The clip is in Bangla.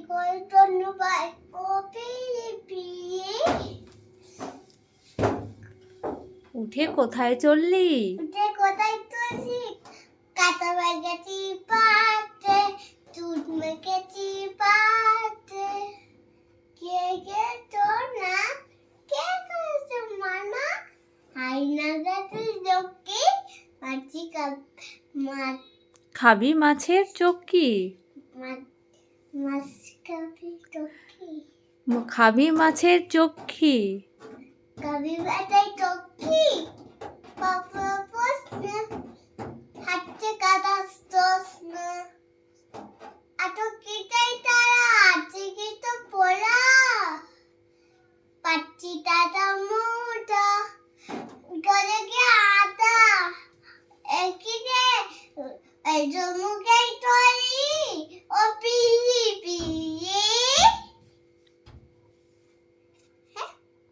করে ধন্যবাদ কপি পিয়ে উঠে কোথায় চললি? উঠে কোথায় চলছি? কাঁটা গেছি পাতে, দুধ মেখেছি পাতে। কে কে তোর না? কে করেছে মানা? আয়না গেছে চোখে, মাছি মাছ খাবি মাছের চক্কি? মাছ খাবি চোখে। খাবি মাছের চক্কি? কবি বেটাই চোখে। পাপা প্রশ্ন, হাতে কাটা প্রশ্ন। আটো কিটাই তারা, আছে কি তো পড়া? পাচ্ছি টাটা মোটা, গলে গিয়ে আটা। একই রে, এই জমুকেই তো